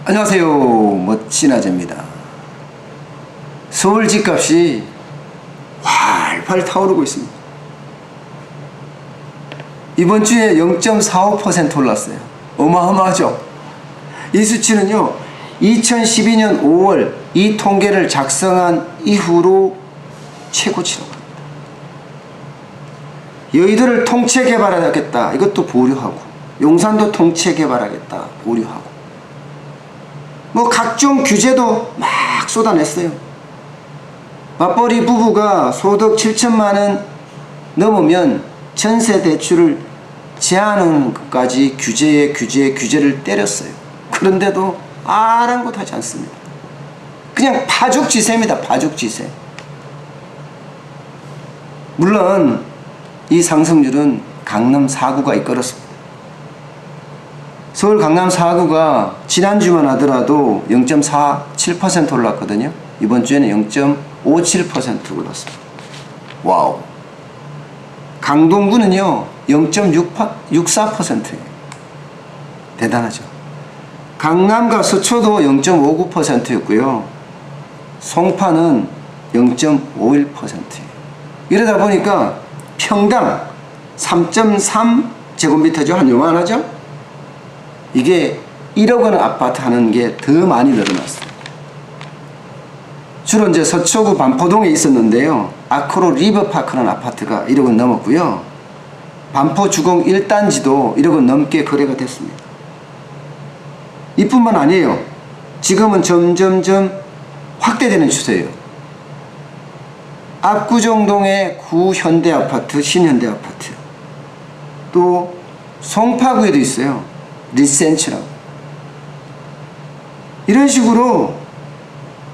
안녕하세요. 멋진 아재입니다. 서울 집값이 활활 타오르고 있습니다. 이번 주에 0.45% 올랐어요. 어마어마하죠. 이 수치는요 2012년 5월 이 통계를 작성한 이후로 최고치라고 합니다. 여의도를 통째 개발하겠다, 이것도 보류하고, 용산도 통째 개발하겠다, 보류하고, 뭐 각종 규제도 막 쏟아냈어요. 맞벌이 부부가 소득 7천만원 넘으면 전세 대출을 제한하는 것까지 규제를 때렸어요. 그런데도 아랑곳하지 않습니다. 그냥 파죽지세입니다. 파죽지세. 물론 이 상승률은 강남 4구가 이끌었습니다. 서울 강남 4구가 지난주만 하더라도 0.47% 올랐거든요. 이번 주에는 0.57% 올랐습니다. 와우. 강동구는요 0.64%예요. 대단하죠. 강남과 서초도 0.59%였고요. 송파는 0.51%예요. 이러다 보니까 평당 3.3제곱미터죠. 한 요만하죠? 이게 1억 원 아파트 하는 게 더 많이 늘어났어요. 주로 이제 서초구 반포동에 있었는데요. 아크로 리버파크라는 아파트가 1억 원 넘었고요. 반포 주공 1단지도 1억 원 넘게 거래가 됐습니다. 이뿐만 아니에요. 지금은 점점점 확대되는 추세예요. 압구정동의 구현대아파트, 신현대아파트, 또 송파구에도 있어요. 리센츠라고. 이런 식으로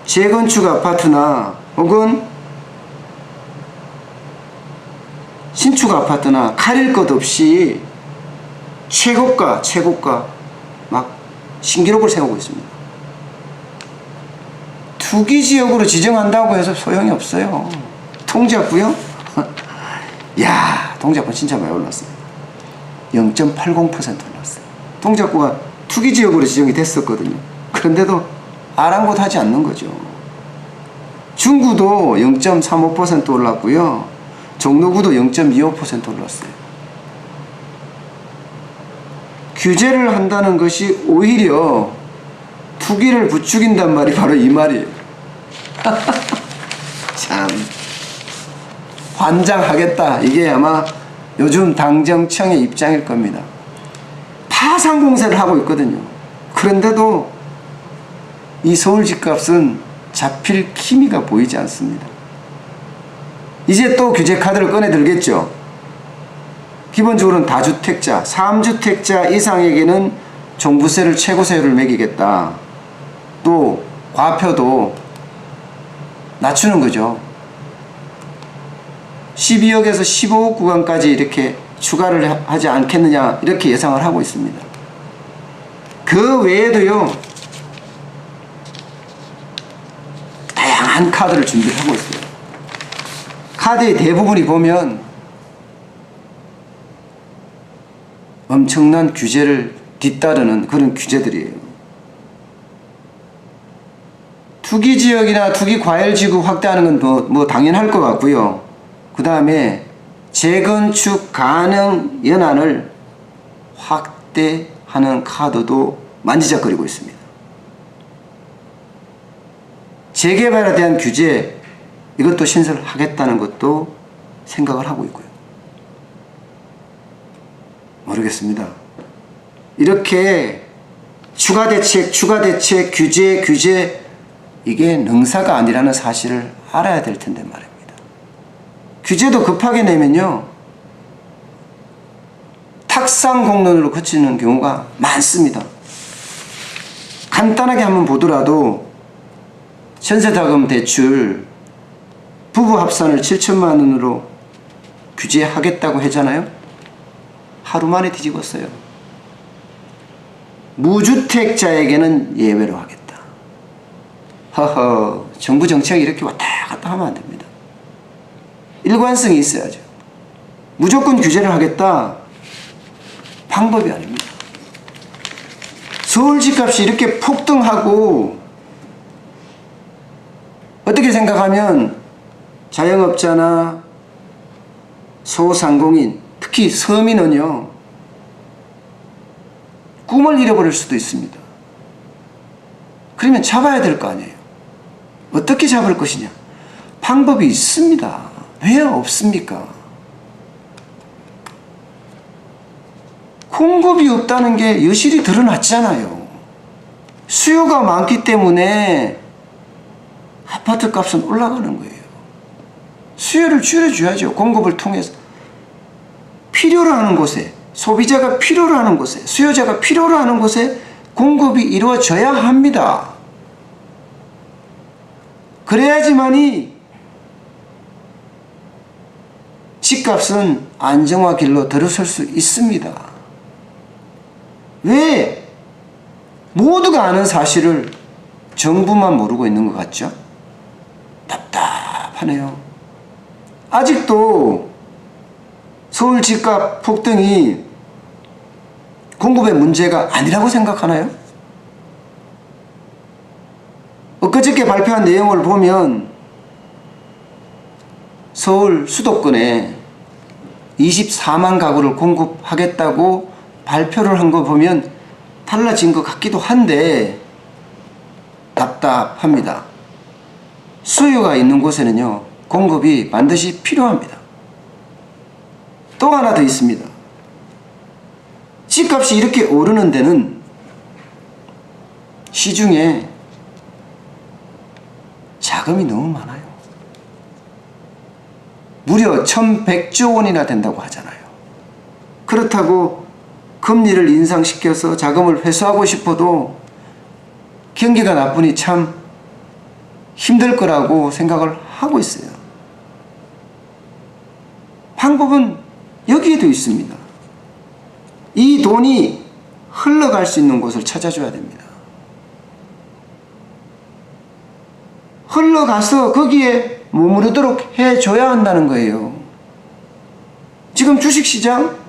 재건축 아파트나 혹은 신축 아파트나 가릴 것 없이 최고가 막 신기록을 세우고 있습니다. 투기지역으로 지정한다고 해서 소용이 없어요. 통지학부요? 야, 통지학부 진짜 많이 올랐어요. 0.80% 올랐어요. 통지학부가 투기지역으로 지정이 됐었거든요. 그런데도 아랑곳하지 않는 거죠. 중구도 0.35% 올랐고요. 종로구도 0.25% 올랐어요. 규제를 한다는 것이 오히려 투기를 부추긴단 말이 바로 이 말이에요. 참 환장하겠다. 이게 아마 요즘 당정청의 입장일 겁니다. 파상 공세를 하고 있거든요. 그런데도 이 서울 집값은 잡힐 기미가 보이지 않습니다. 이제 또 규제 카드를 꺼내 들겠죠. 기본적으로는 다주택자, 3주택자 이상에게는 종부세를 최고세율을 매기겠다. 또 과표도 낮추는 거죠. 12억에서 15억 구간까지 이렇게 추가를 하지 않겠느냐, 이렇게 예상을 하고 있습니다. 그 외에도요 다양한 카드를 준비를 하고 있어요. 카드의 대부분이 보면 엄청난 규제를 뒤따르는 그런 규제들이에요. 투기지역이나 투기과열지구 확대하는 건 뭐 당연할 것 같고요. 그 다음에 재건축 가능 연한을 확대하는 카드도 만지작거리고 있습니다. 재개발에 대한 규제, 이것도 신설하겠다는 것도 생각을 하고 있고요. 모르겠습니다. 이렇게 추가 대책, 규제, 이게 능사가 아니라는 사실을 알아야 될 텐데 말입니다. 규제도 급하게 내면요 탁상 공론으로 그치는 경우가 많습니다. 간단하게 한번 보더라도 전세자금 대출 부부 합산을 7천만 원으로 규제하겠다고 했잖아요. 하루 만에 뒤집었어요. 무주택자에게는 예외로 하겠다. 허허, 정부 정책이 이렇게 왔다 갔다 하면 안 됩니다. 일관성이 있어야죠. 무조건 규제를 하겠다, 방법이 아닙니다. 서울 집값이 이렇게 폭등하고 어떻게 생각하면 자영업자나 소상공인, 특히 서민은요, 꿈을 잃어버릴 수도 있습니다. 그러면 잡아야 될 거 아니에요. 어떻게 잡을 것이냐? 방법이 있습니다. 왜 없습니까? 공급이 없다는 게 여실히 드러났잖아요. 수요가 많기 때문에 아파트 값은 올라가는 거예요. 수요를 줄여줘야죠. 공급을 통해서. 필요로 하는 곳에, 소비자가 필요로 하는 곳에, 수요자가 필요로 하는 곳에 공급이 이루어져야 합니다. 그래야지만이 집값은 안정화 길로 들어설 수 있습니다. 왜 모두가 아는 사실을 정부만 모르고 있는 것 같죠? 답답하네요. 아직도 서울 집값 폭등이 공급의 문제가 아니라고 생각하나요? 엊그저께 발표한 내용을 보면 서울 수도권에 24만 가구를 공급하겠다고 발표를 한 거 보면 달라진 것 같기도 한데 답답합니다. 수요가 있는 곳에는요, 공급이 반드시 필요합니다. 또 하나 더 있습니다. 집값이 이렇게 오르는 데는 시중에 자금이 너무 많아요. 무려 1100조 원이나 된다고 하잖아요. 그렇다고 금리를 인상시켜서 자금을 회수하고 싶어도 경기가 나쁘니 참 힘들 거라고 생각을 하고 있어요. 방법은 여기에도 있습니다. 이 돈이 흘러갈 수 있는 곳을 찾아줘야 됩니다. 흘러가서 거기에 머무르도록 해줘야 한다는 거예요. 지금 주식시장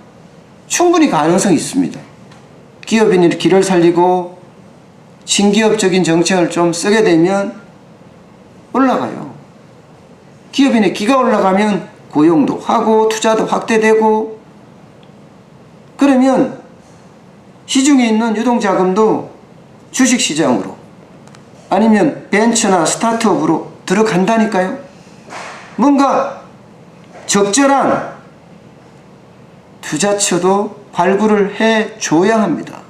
충분히 가능성이 있습니다. 기업인이 길을 살리고 신기업적인 정책을 좀 쓰게 되면 올라가요. 기업인의 기가 올라가면 고용도 하고 투자도 확대되고, 그러면 시중에 있는 유동자금도 주식시장으로 아니면 벤처나 스타트업으로 들어간다니까요. 뭔가 적절한 투자처도 발굴을 해줘야 합니다.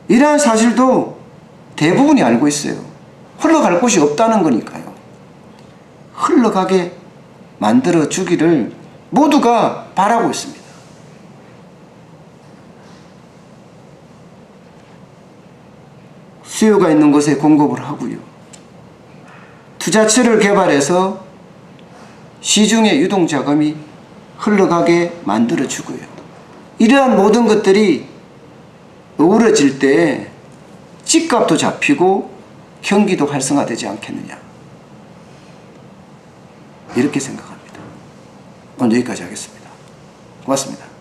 이러한 사실도 대부분이 알고 있어요. 흘러갈 곳이 없다는 거니까요. 흘러가게 만들어 주기를 모두가 바라고 있습니다. 수요가 있는 곳에 공급을 하고요. 투자처를 개발해서 시중의 유동자금이 흘러가게 만들어 주고요. 이러한 모든 것들이 어우러질 때 집값도 잡히고 경기도 활성화되지 않겠느냐, 이렇게 생각합니다. 오늘 여기까지 하겠습니다. 고맙습니다.